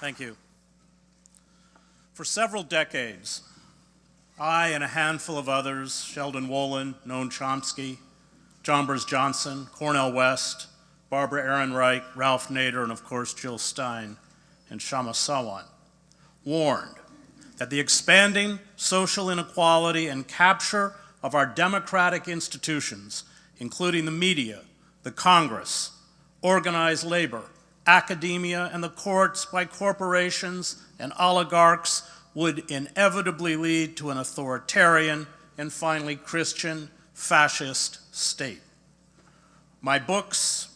Thank you. For several decades, I and a handful of others, Sheldon Wolin, Noam Chomsky, John Burns Johnson, Cornel West, Barbara Ehrenreich, Ralph Nader, and of course Jill Stein and Kshama Sawant, warned that the expanding social inequality and capture of our democratic institutions, including the media, the Congress, organized labor, academia, and the courts by corporations and oligarchs would inevitably lead to an authoritarian and finally Christian fascist state. My books,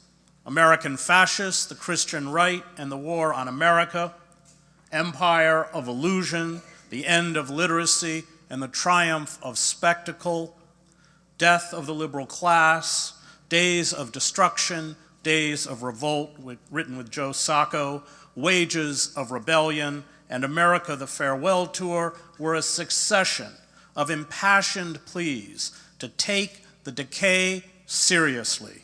American Fascists, The Christian Right and the War on America, Empire of Illusion, The End of Literacy and the Triumph of Spectacle, Death of the Liberal Class, Days of Destruction, Days of Revolt, written with Joe Sacco, Wages of Rebellion, and America the Farewell Tour were a succession of impassioned pleas to take the decay seriously.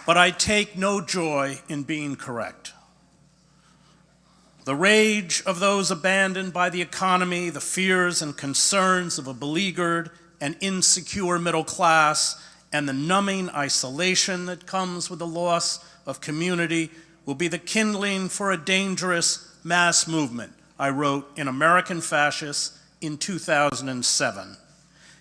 But I take no joy in being correct. The rage of those abandoned by the economy, the fears and concerns of a beleaguered and insecure middle class, and the numbing isolation that comes with the loss of community will be the kindling for a dangerous mass movement, I wrote in American Fascists in 2007.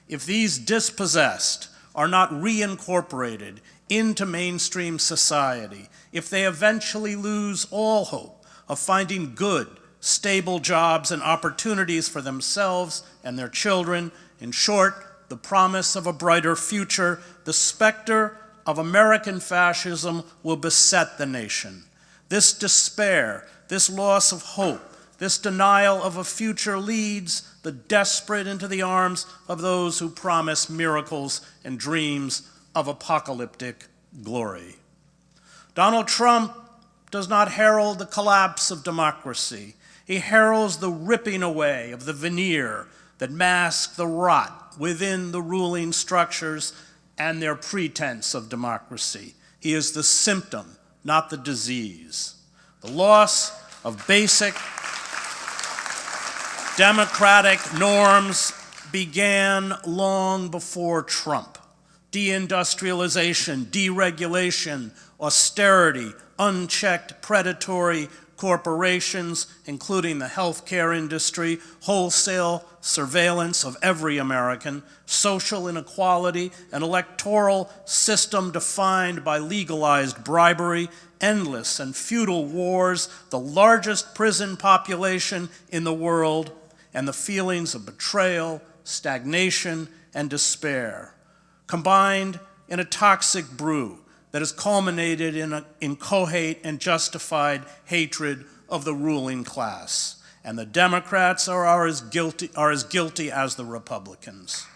If these dispossessed are not reincorporated into mainstream society, if they eventually lose all hope of finding good, stable jobs and opportunities for themselves and their children, in short, the promise of a brighter future, the specter of American fascism will beset the nation. This despair, this loss of hope, this denial of a future leads the desperate into the arms of those who promise miracles and dreams of apocalyptic glory. Donald Trump does not herald the collapse of democracy. He heralds the ripping away of the veneer that masks the rot within the ruling structures and their pretense of democracy. He is the symptom, not the disease. The loss of basic democratic norms began long before Trump. Deindustrialization, deregulation, austerity, unchecked predatory corporations, including the healthcare industry, wholesale surveillance of every American, social inequality, an electoral system defined by legalized bribery, endless and futile wars, the largest prison population in the world, and the feelings of betrayal, stagnation, and despair, combined in a toxic brew that has culminated in inchoate and justified hatred of the ruling class. And the Democrats are as guilty as the Republicans.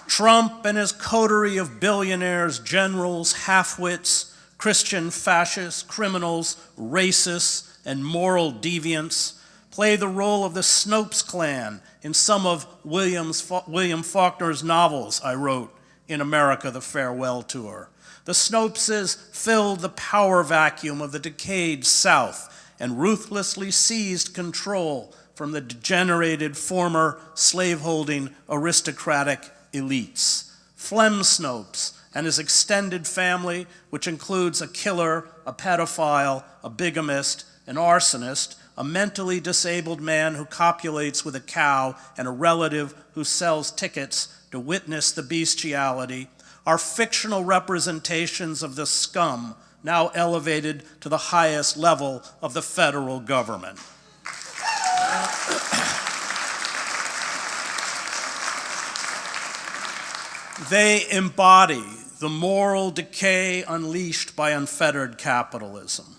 Trump and his coterie of billionaires, generals, half-wits, Christian fascists, criminals, racists, and moral deviants play the role of the Snopes clan in some of William Faulkner's novels I wrote in America the Farewell Tour. The Snopeses filled the power vacuum of the decayed South and ruthlessly seized control from the degenerated former slaveholding aristocratic elites. Flem Snopes and his extended family, which includes a killer, a pedophile, a bigamist, an arsonist, a mentally disabled man who copulates with a cow, and a relative who sells tickets to witness the bestiality, are fictional representations of the scum now elevated to the highest level of the federal government. They embody the moral decay unleashed by unfettered capitalism.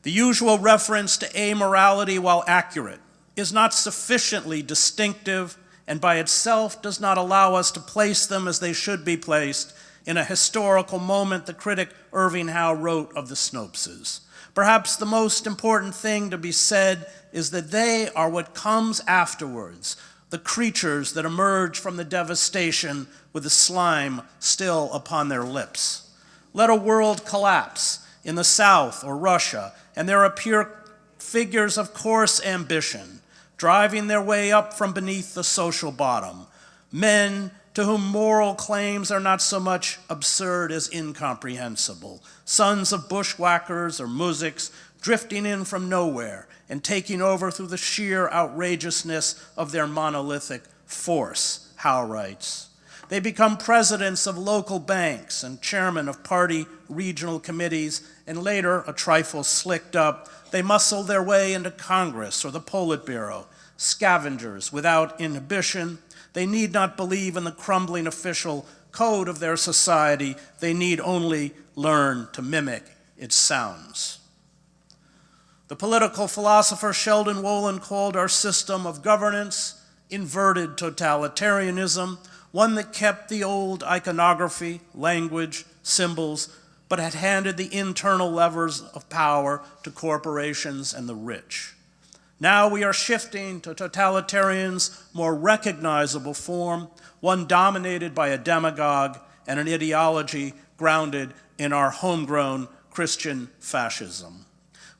The usual reference to amorality, while accurate, is not sufficiently distinctive and by itself does not allow us to place them as they should be placed in a historical moment, the critic Irving Howe wrote of the Snopes. Perhaps the most important thing to be said is that they are what comes afterwards, the creatures that emerge from the devastation with the slime still upon their lips. Let a world collapse in the South or Russia, and there appear figures of coarse ambition, driving their way up from beneath the social bottom, men to whom moral claims are not so much absurd as incomprehensible, sons of bushwhackers or muziks drifting in from nowhere and taking over through the sheer outrageousness of their monolithic force, Howe writes. They become presidents of local banks and chairmen of party regional committees, and later, a trifle slicked up, they muscle their way into Congress or the Politburo, scavengers without inhibition. They need not believe in the crumbling official code of their society. They need only learn to mimic its sounds. The political philosopher Sheldon Wolin called our system of governance inverted totalitarianism, one that kept the old iconography, language, symbols, but had handed the internal levers of power to corporations and the rich. Now we are shifting to totalitarian's more recognizable form, one dominated by a demagogue and an ideology grounded in our homegrown Christian fascism.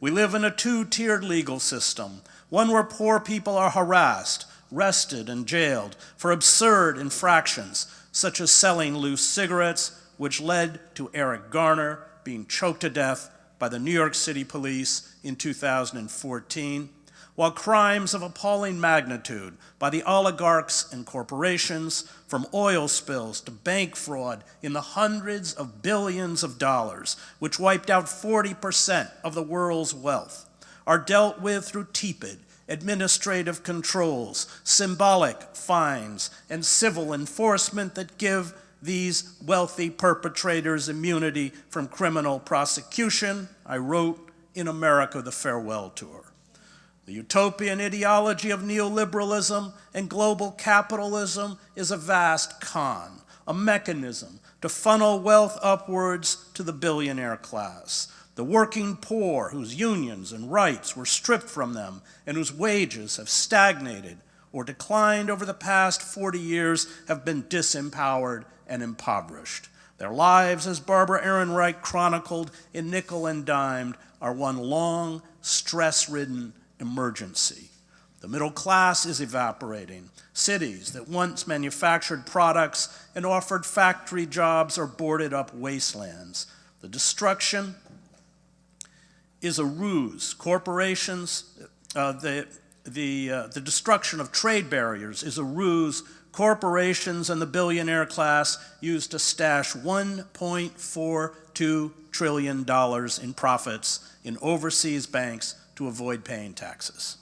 We live in a two-tiered legal system, one where poor people are harassed, arrested, and jailed for absurd infractions, such as selling loose cigarettes, which led to Eric Garner being choked to death by the New York City police in 2014, while crimes of appalling magnitude by the oligarchs and corporations, from oil spills to bank fraud in the hundreds of billions of dollars, which wiped out 40% of the world's wealth, are dealt with through tepid administrative controls, symbolic fines, and civil enforcement that give these wealthy perpetrators immunity from criminal prosecution, I wrote in America, the Farewell Tour. The utopian ideology of neoliberalism and global capitalism is a vast con, a mechanism to funnel wealth upwards to the billionaire class. The working poor whose unions and rights were stripped from them and whose wages have stagnated or declined over the past 40 years have been disempowered and impoverished. Their lives, as Barbara Ehrenreich chronicled in Nickel and Dimed, are one long, stress-ridden emergency. The middle class is evaporating. Cities that once manufactured products and offered factory jobs are boarded up wastelands. The destruction is a ruse. Corporations, the destruction of trade barriers is a ruse corporations and the billionaire class use to stash $1.42 trillion in profits in overseas banks to avoid paying taxes.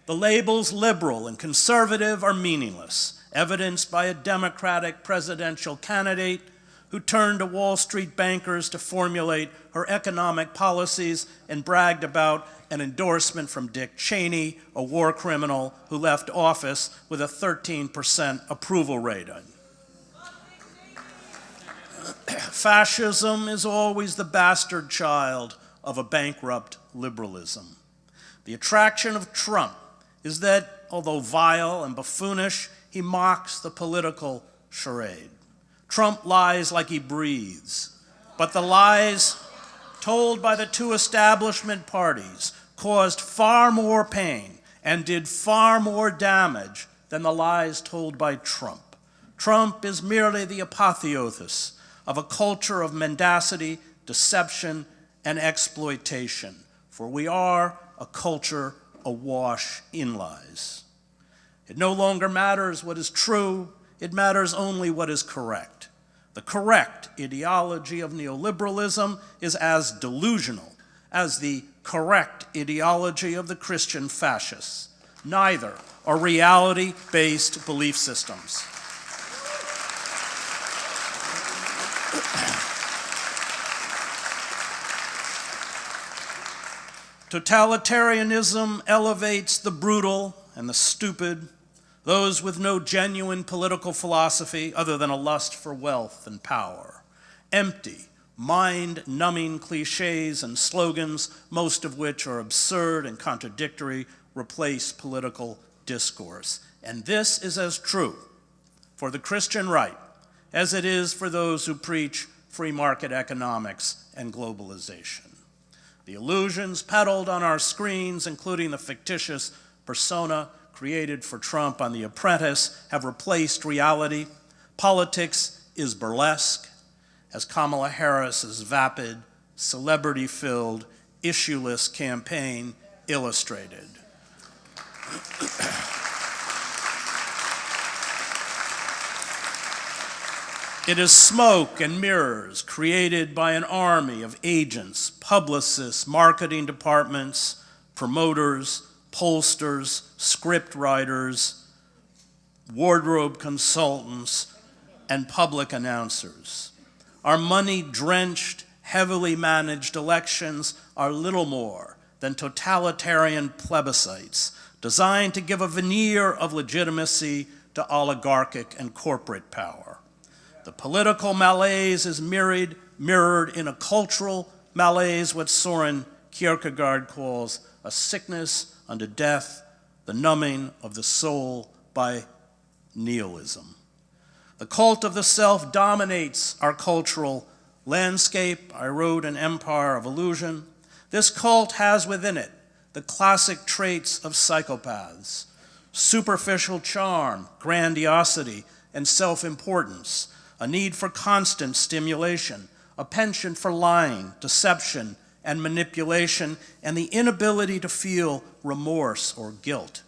The labels liberal and conservative are meaningless, evidenced by a Democratic presidential candidate who turned to Wall Street bankers to formulate her economic policies and bragged about an endorsement from Dick Cheney, a war criminal who left office with a 13% approval rating. Fascism is always the bastard child of a bankrupt liberalism. The attraction of Trump is that, although vile and buffoonish, he mocks the political charade. Trump lies like he breathes, but the lies told by the two establishment parties caused far more pain and did far more damage than the lies told by Trump. Trump is merely the apotheosis of a culture of mendacity, deception, and exploitation, for we are a culture awash in lies. It no longer matters what is true, it matters only what is correct. The correct ideology of neoliberalism is as delusional as the correct ideology of the Christian fascists. Neither are reality-based belief systems. Totalitarianism elevates the brutal and the stupid, those with no genuine political philosophy other than a lust for wealth and power, empty, mind-numbing cliches and slogans, most of which are absurd and contradictory, replace political discourse. And this is as true for the Christian right as it is for those who preach free market economics and globalization. The illusions peddled on our screens, including the fictitious persona created for Trump on The Apprentice, have replaced reality. Politics is burlesque, as Kamala Harris's vapid, celebrity-filled, issueless campaign illustrated. It is smoke and mirrors created by an army of agents, publicists, marketing departments, promoters, pollsters, script writers, wardrobe consultants, and public announcers. Our money-drenched, heavily managed elections are little more than totalitarian plebiscites designed to give a veneer of legitimacy to oligarchic and corporate power. The political malaise is mirrored in a cultural malaise, what Soren Kierkegaard calls a sickness unto death, the numbing of the soul by nihilism. The cult of the self dominates our cultural landscape. I wrote An Empire of Illusion. This cult has within it the classic traits of psychopaths: superficial charm, grandiosity, and self-importance, a need for constant stimulation, a penchant for lying, deception, and manipulation, and the inability to feel remorse or guilt.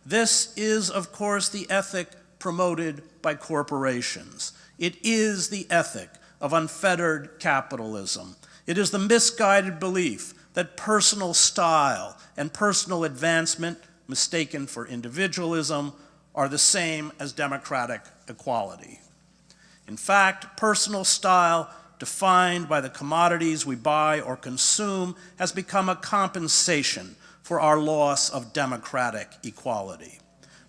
This is, of course, the ethic promoted by corporations. It is the ethic of unfettered capitalism. It is the misguided belief that personal style and personal advancement, mistaken for individualism, are the same as democratic equality. In fact, personal style, defined by the commodities we buy or consume, has become a compensation for our loss of democratic equality.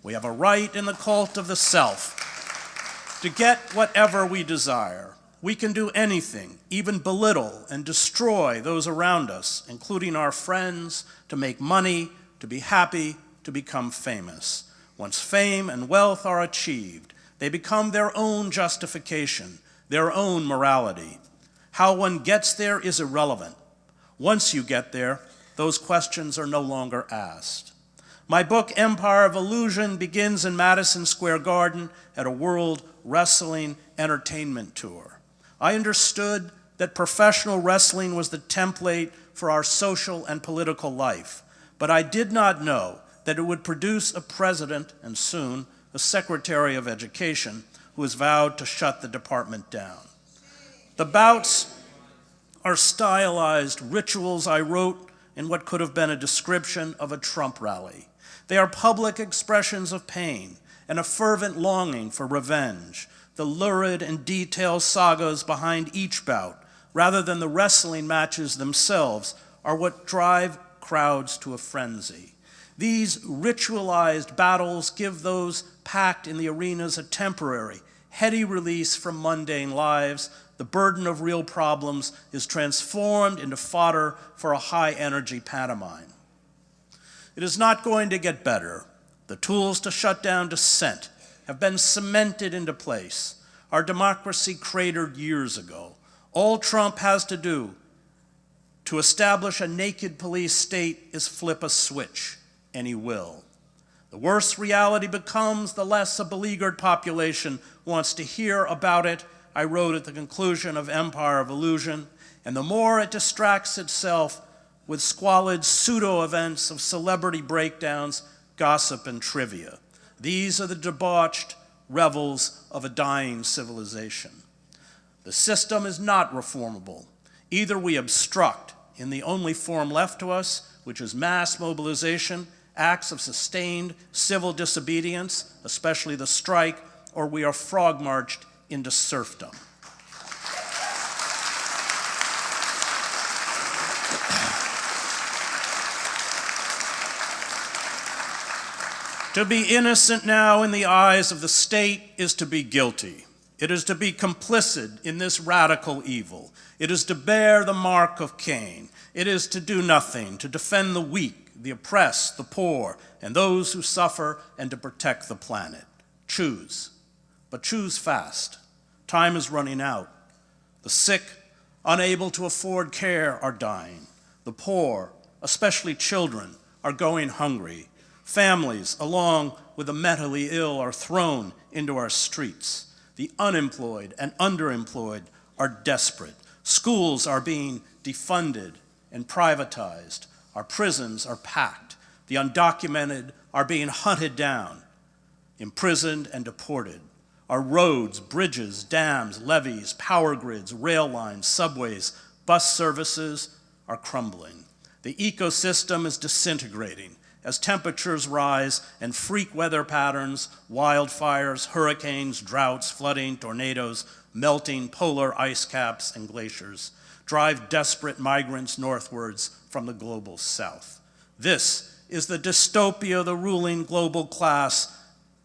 We have a right in the cult of the self to get whatever we desire. We can do anything, even belittle and destroy those around us, including our friends, to make money, to be happy, to become famous. Once fame and wealth are achieved, they become their own justification, their own morality. How one gets there is irrelevant. Once you get there, those questions are no longer asked. My book, Empire of Illusion, begins in Madison Square Garden at a World Wrestling Entertainment Tour. I understood that professional wrestling was the template for our social and political life, but I did not know that it would produce a president, and soon a secretary of education, who has vowed to shut the department down. The bouts are stylized rituals I wrote in what could have been a description of a Trump rally. They are public expressions of pain and a fervent longing for revenge, the lurid and detailed sagas behind each bout, rather than the wrestling matches themselves, are what drive crowds to a frenzy. These ritualized battles give those packed in the arenas a temporary, heady release from mundane lives. The burden of real problems is transformed into fodder for a high-energy pantomime. It is not going to get better. The tools to shut down dissent have been cemented into place. Our democracy cratered years ago. All Trump has to do to establish a naked police state is flip a switch, and he will. The worse reality becomes, the less a beleaguered population wants to hear about it, I wrote at the conclusion of Empire of Illusion, and the more it distracts itself with squalid pseudo-events of celebrity breakdowns, gossip, and trivia. These are the debauched revels of a dying civilization. The system is not reformable. Either we obstruct in the only form left to us, which is mass mobilization, acts of sustained civil disobedience, especially the strike, or we are frog-marched into serfdom. To be innocent now in the eyes of the state is to be guilty. It is to be complicit in this radical evil. It is to bear the mark of Cain. It is to do nothing, to defend the weak, the oppressed, the poor, and those who suffer, and to protect the planet. Choose, but choose fast. Time is running out. The sick, unable to afford care, are dying. The poor, especially children, are going hungry. Families, along with the mentally ill, are thrown into our streets. The unemployed and underemployed are desperate. Schools are being defunded and privatized. Our prisons are packed. The undocumented are being hunted down, imprisoned, and deported. Our roads, bridges, dams, levees, power grids, rail lines, subways, bus services are crumbling. The ecosystem is disintegrating as temperatures rise and freak weather patterns, wildfires, hurricanes, droughts, flooding, tornadoes, melting polar ice caps and glaciers drive desperate migrants northwards from the global south. This is the dystopia the ruling global class,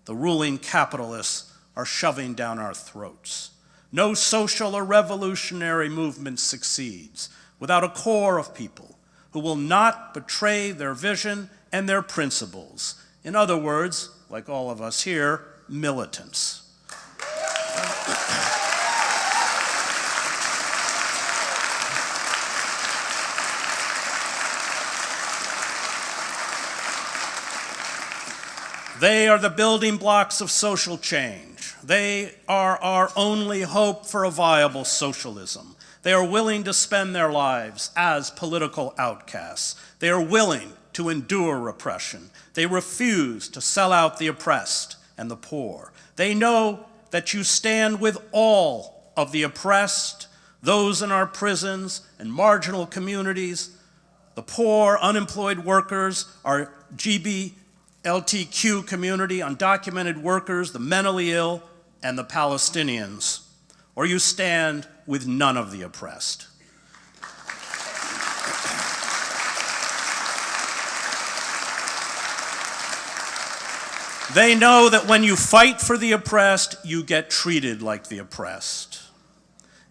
the ruling capitalists, are shoving down our throats. No social or revolutionary movement succeeds without a core of people who will not betray their vision and their principles. In other words, like all of us here, militants. They are the building blocks of social change. They are our only hope for a viable socialism. They are willing to spend their lives as political outcasts. They are willing to endure repression. They refuse to sell out the oppressed and the poor. They know that you stand with all of the oppressed, those in our prisons and marginal communities, the poor, unemployed workers, our LGBTQ community, undocumented workers, the mentally ill, and the Palestinians. Or you stand with none of the oppressed. They know that when you fight for the oppressed, you get treated like the oppressed.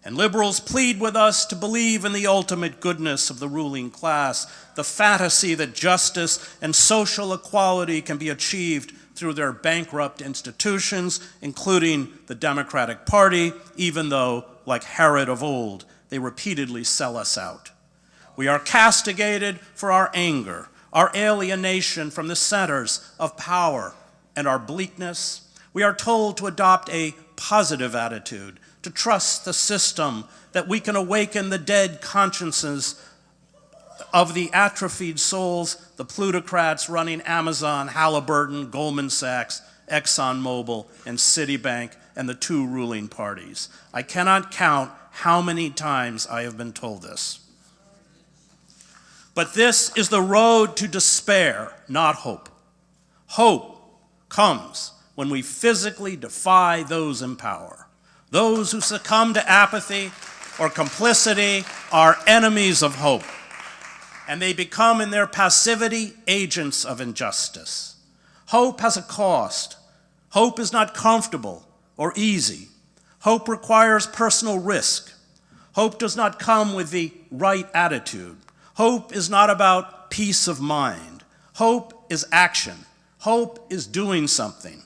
And liberals plead with us to believe in the ultimate goodness of the ruling class, the fantasy that justice and social equality can be achieved through their bankrupt institutions, including the Democratic Party, even though, like Herod of old, they repeatedly sell us out. We are castigated for our anger, our alienation from the centers of power, and our bleakness. We are told to adopt a positive attitude, to trust the system, that we can awaken the dead consciences of the atrophied souls, the plutocrats running Amazon, Halliburton, Goldman Sachs, ExxonMobil, and Citibank, and the two ruling parties. I cannot count how many times I have been told this. But this is the road to despair, not hope. Hope comes when we physically defy those in power. Those who succumb to apathy or complicity are enemies of hope, and they become in their passivity agents of injustice. Hope has a cost. Hope is not comfortable or easy. Hope requires personal risk. Hope does not come with the right attitude. Hope is not about peace of mind. Hope is action. Hope is doing something.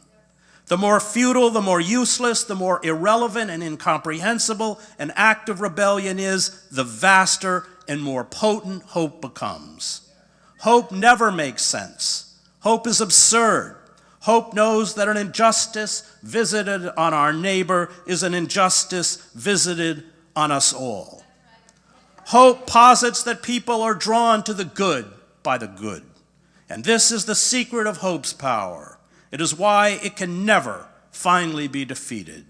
The more futile, the more useless, the more irrelevant and incomprehensible an act of rebellion is, the vaster and more potent hope becomes. Hope never makes sense. Hope is absurd. Hope knows that an injustice visited on our neighbor is an injustice visited on us all. Hope posits that people are drawn to the good by the good. And this is the secret of hope's power. It is why it can never finally be defeated.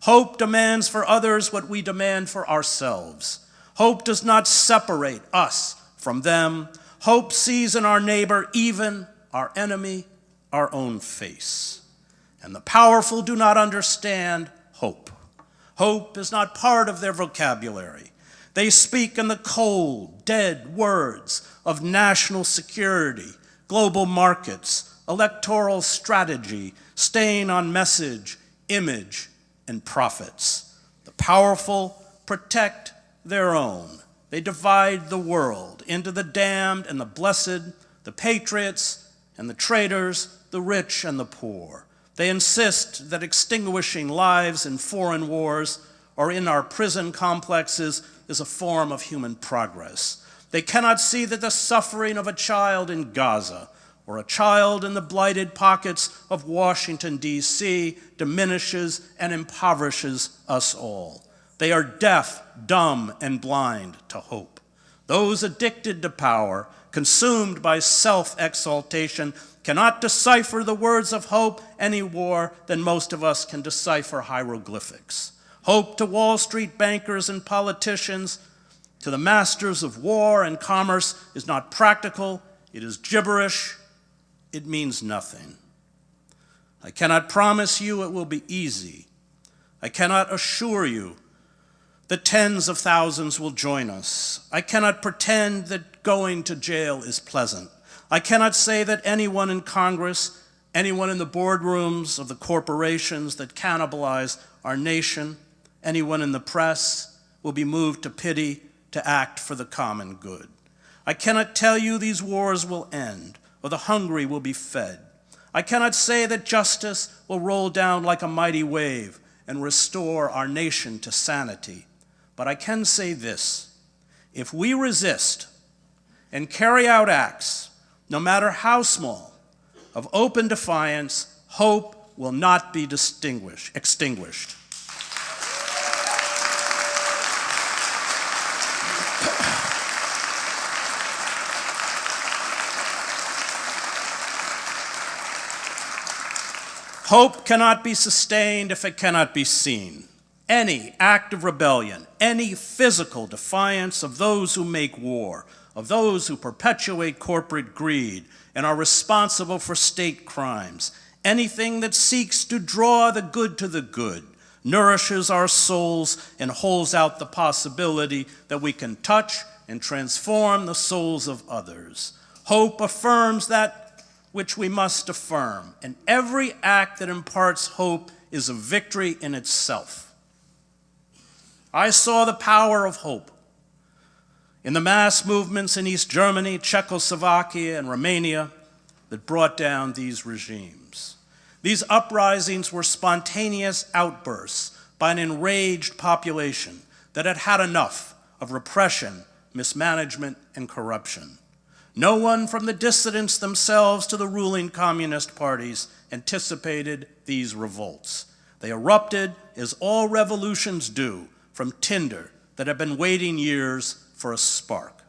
Hope demands for others what we demand for ourselves. Hope does not separate us from them. Hope sees in our neighbor, even our enemy, our own face. And the powerful do not understand hope. Hope is not part of their vocabulary. They speak in the cold, dead words of national security, global markets, electoral strategy, staying on message, image, and profits. The powerful protect their own. They divide the world into the damned and the blessed, the patriots and the traitors, the rich and the poor. They insist that extinguishing lives in foreign wars or in our prison complexes is a form of human progress. They cannot see that the suffering of a child in Gaza or a child in the blighted pockets of Washington, D.C. diminishes and impoverishes us all. They are deaf, dumb, and blind to hope. Those addicted to power, consumed by self-exaltation, cannot decipher the words of hope any more than most of us can decipher hieroglyphics. Hope to Wall Street bankers and politicians, to the masters of war and commerce, is not practical, it is gibberish, it means nothing. I cannot promise you it will be easy. I cannot assure you that tens of thousands will join us. I cannot pretend that going to jail is pleasant. I cannot say that anyone in Congress, anyone in the boardrooms of the corporations that cannibalize our nation, anyone in the press will be moved to pity, to act for the common good. I cannot tell you these wars will end, or the hungry will be fed. I cannot say that justice will roll down like a mighty wave and restore our nation to sanity. But I can say this: if we resist and carry out acts, no matter how small, of open defiance, hope will not be extinguished. Hope cannot be sustained if it cannot be seen. Any act of rebellion, any physical defiance of those who make war, of those who perpetuate corporate greed and are responsible for state crimes, anything that seeks to draw the good to the good, nourishes our souls and holds out the possibility that we can touch and transform the souls of others. Hope affirms that which we must affirm, and every act that imparts hope is a victory in itself. I saw the power of hope in the mass movements in East Germany, Czechoslovakia, and Romania that brought down these regimes. These uprisings were spontaneous outbursts by an enraged population that had had enough of repression, mismanagement, and corruption. No one from the dissidents themselves to the ruling communist parties anticipated these revolts. They erupted, as all revolutions do, from tinder that have been waiting years for a spark.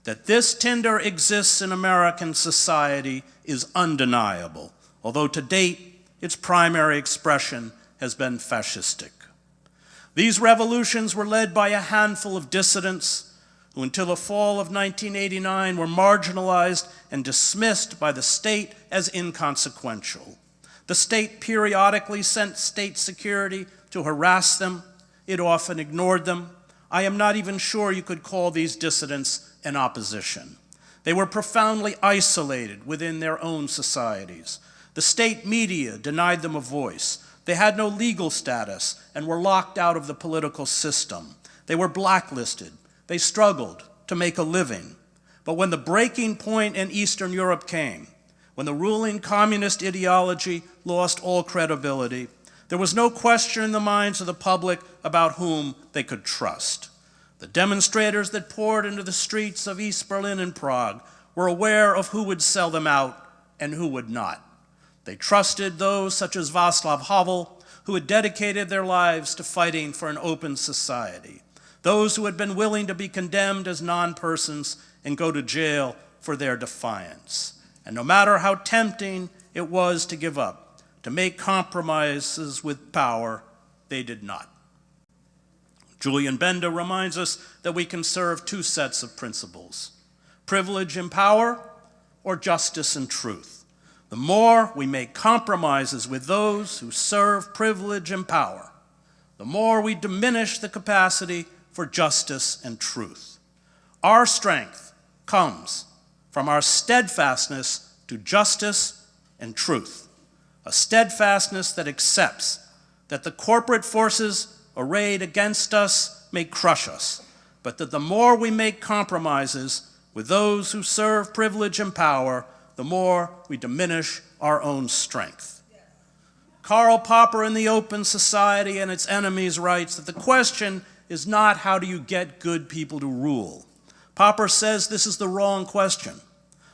That this tinder exists in American society is undeniable, although to date its primary expression has been fascistic. These revolutions were led by a handful of dissidents who until the fall of 1989 were marginalized and dismissed by the state as inconsequential. The state periodically sent state security to harass them. It often ignored them. I am not even sure you could call these dissidents an opposition. They were profoundly isolated within their own societies. The state media denied them a voice. They had no legal status and were locked out of the political system. They were blacklisted. They struggled to make a living. But when the breaking point in Eastern Europe came, when the ruling communist ideology lost all credibility, there was no question in the minds of the public about whom they could trust. The demonstrators that poured into the streets of East Berlin and Prague were aware of who would sell them out and who would not. They trusted those such as Václav Havel, who had dedicated their lives to fighting for an open society. Those who had been willing to be condemned as non-persons and go to jail for their defiance. And no matter how tempting it was to give up, to make compromises with power, they did not. Julian Benda reminds us that we can serve two sets of principles: privilege and power, or justice and truth. The more we make compromises with those who serve privilege and power, the more we diminish the capacity for justice and truth. Our strength comes from our steadfastness to justice and truth, a steadfastness that accepts that the corporate forces arrayed against us may crush us, but that the more we make compromises with those who serve privilege and power, the more we diminish our own strength. Karl Popper in The Open Society and Its Enemies writes that the question is not how do you get good people to rule. Popper says this is the wrong question.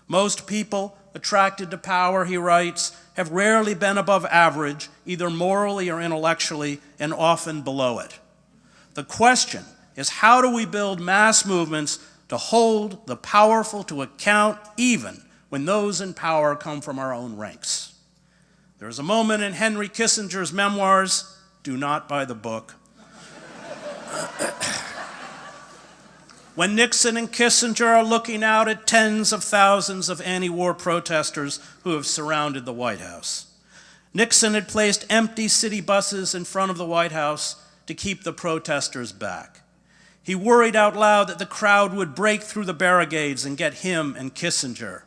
Most people attracted to power, he writes, have rarely been above average, either morally or intellectually, and often below it. The question is how do we build mass movements to hold the powerful to account even when those in power come from our own ranks? There is a moment in Henry Kissinger's memoirs, do not buy the book, when Nixon and Kissinger are looking out at tens of thousands of anti-war protesters who have surrounded the White House. Nixon had placed empty city buses in front of the White House to keep the protesters back. He worried out loud that the crowd would break through the barricades and get him and Kissinger.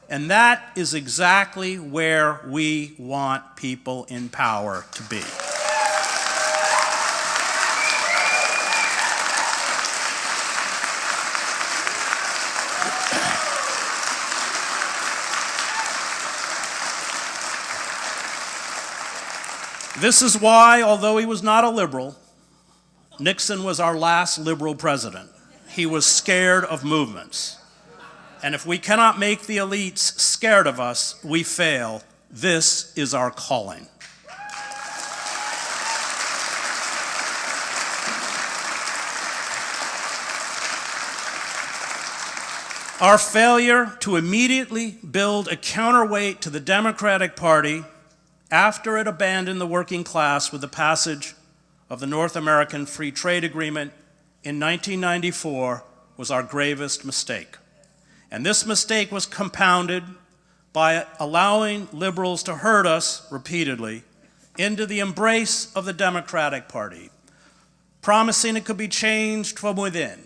And that is exactly where we want people in power to be. This is why, although he was not a liberal, Nixon was our last liberal president. He was scared of movements. And if we cannot make the elites scared of us, we fail. This is our calling. Our failure to immediately build a counterweight to the Democratic Party after it abandoned the working class with the passage of the North American Free Trade Agreement in 1994 was our gravest mistake. And this mistake was compounded by allowing liberals to herd us repeatedly into the embrace of the Democratic Party, promising it could be changed from within,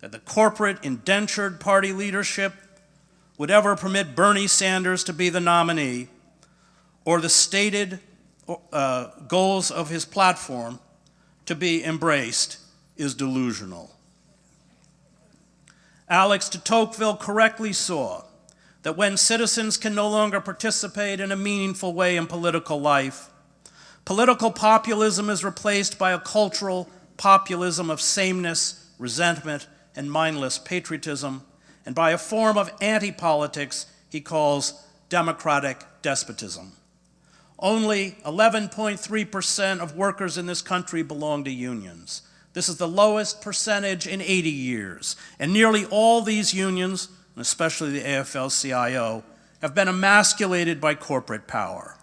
that the corporate indentured party leadership would ever permit Bernie Sanders to be the nominee, or the stated goals of his platform to be embraced is delusional. Alex de Tocqueville correctly saw that when citizens can no longer participate in a meaningful way in political life, political populism is replaced by a cultural populism of sameness, resentment, and mindless patriotism, and by a form of anti-politics he calls democratic despotism. Only 11.3% of workers in this country belong to unions. This is the lowest percentage in 80 years. And nearly all these unions, and especially the AFL-CIO, have been emasculated by corporate power.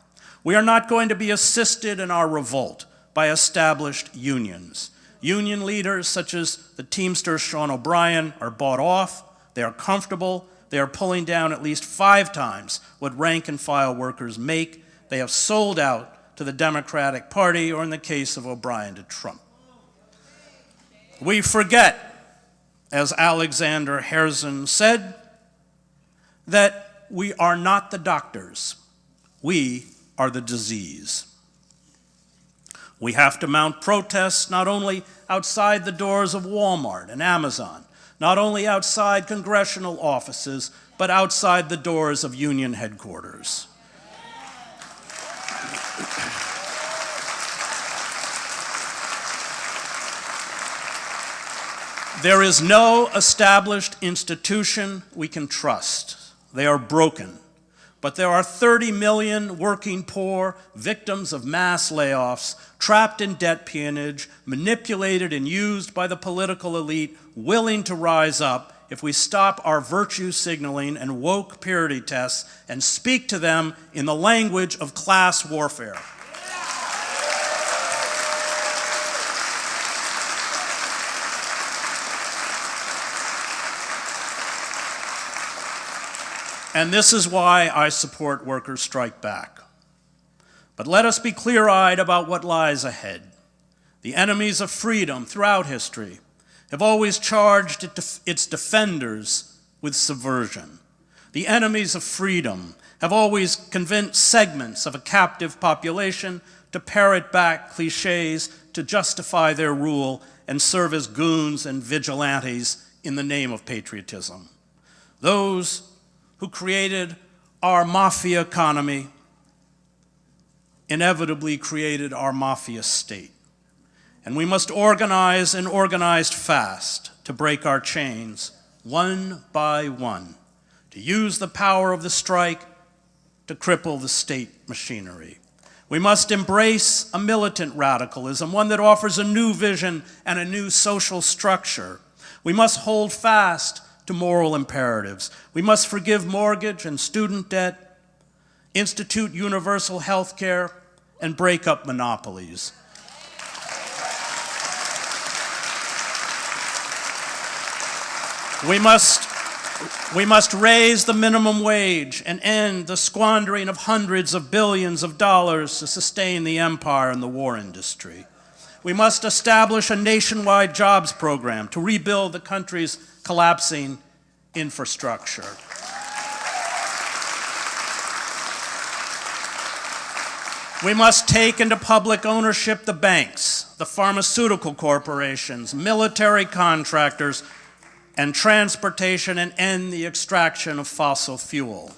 We are not going to be assisted in our revolt by established unions. Union leaders such as the Teamster Sean O'Brien are bought off, they are comfortable, they are pulling down at least 5 times what rank and file workers make. They have sold out to the Democratic Party, or in the case of O'Brien, to Trump. We forget, as Alexander Herzen said, that we are not the doctors. We are the disease. We have to mount protests not only outside the doors of Walmart and Amazon, not only outside congressional offices, but outside the doors of union headquarters. There is no established institution we can trust. They are broken. But there are 30 million working poor, victims of mass layoffs, trapped in debt peonage, manipulated and used by the political elite, willing to rise up if we stop our virtue signaling and woke purity tests and speak to them in the language of class warfare. And this is why I support Workers' Strike Back. But let us be clear-eyed about what lies ahead. The enemies of freedom throughout history have always charged its defenders with subversion. The enemies of freedom have always convinced segments of a captive population to parrot back cliches to justify their rule and serve as goons and vigilantes in the name of patriotism. Those who created our mafia economy inevitably created our mafia state. And we must organize and organize fast to break our chains, one by one, to use the power of the strike to cripple the state machinery. We must embrace a militant radicalism, one that offers a new vision and a new social structure. We must hold fast to moral imperatives. We must forgive mortgage and student debt, institute universal health care, and break up monopolies. We must raise the minimum wage and end the squandering of hundreds of billions of dollars to sustain the empire and the war industry. We must establish a nationwide jobs program to rebuild the country's collapsing infrastructure. We must take into public ownership the banks, the pharmaceutical corporations, military contractors, and transportation, and end the extraction of fossil fuel.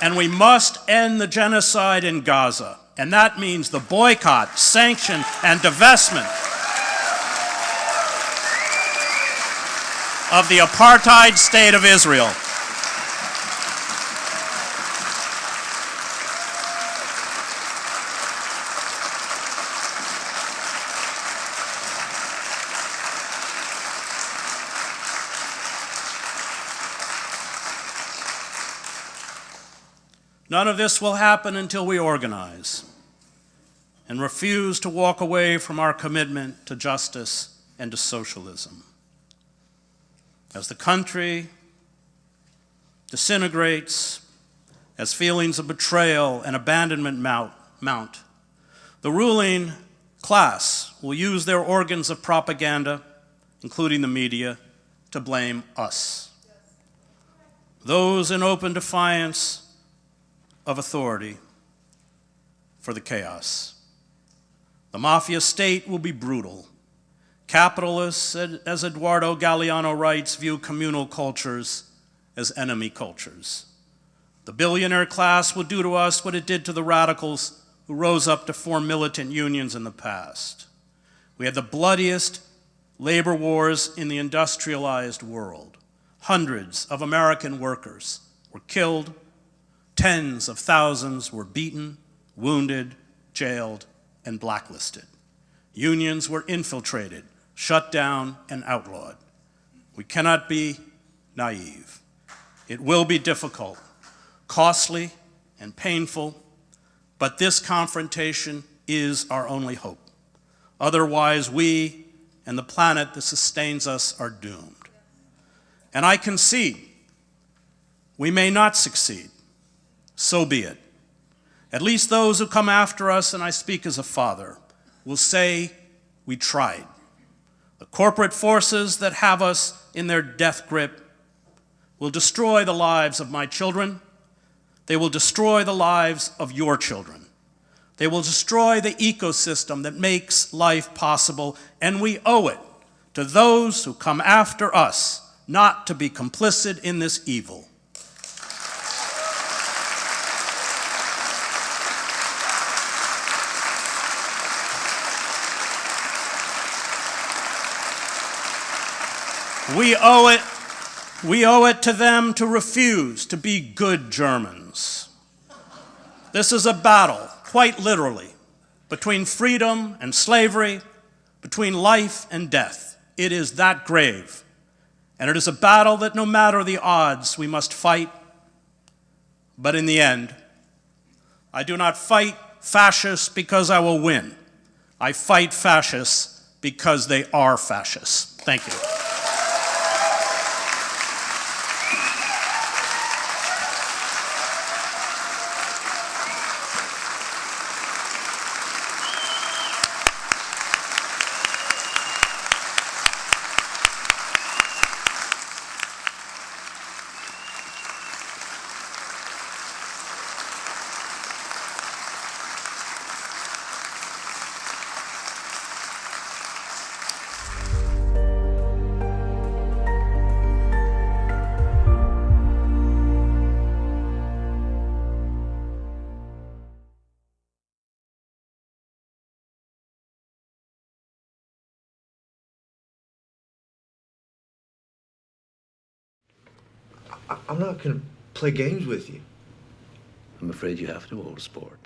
And we must end the genocide in Gaza, and that means the boycott, sanction, and divestment of the apartheid state of Israel. None of this will happen until we organize and refuse to walk away from our commitment to justice and to socialism. As the country disintegrates, as feelings of betrayal and abandonment mount, the ruling class will use their organs of propaganda, including the media, to blame us. Those in open defiance of authority for the chaos. The mafia state will be brutal. Capitalists, as Eduardo Galeano writes, view communal cultures as enemy cultures. The billionaire class will do to us what it did to the radicals who rose up to form militant unions in the past. We had the bloodiest labor wars in the industrialized world. Hundreds of American workers were killed. Tens of thousands were beaten, wounded, jailed, and blacklisted. Unions were infiltrated, shut down, and outlawed. We cannot be naive. It will be difficult, costly, and painful, but this confrontation is our only hope. Otherwise, we and the planet that sustains us are doomed. And I concede, we may not succeed. So be it. At least those who come after us, and I speak as a father, will say we tried. The corporate forces that have us in their death grip will destroy the lives of my children. They will destroy the lives of your children. They will destroy the ecosystem that makes life possible, and we owe it to those who come after us not to be complicit in this evil. We owe it to them to refuse to be good Germans. This is a battle, quite literally, between freedom and slavery, between life and death. It is that grave. And it is a battle that no matter the odds, we must fight. But in the end, I do not fight fascists because I will win. I fight fascists because they are fascists. Thank you. I'm not going to play games with you. I'm afraid you have to, old sport.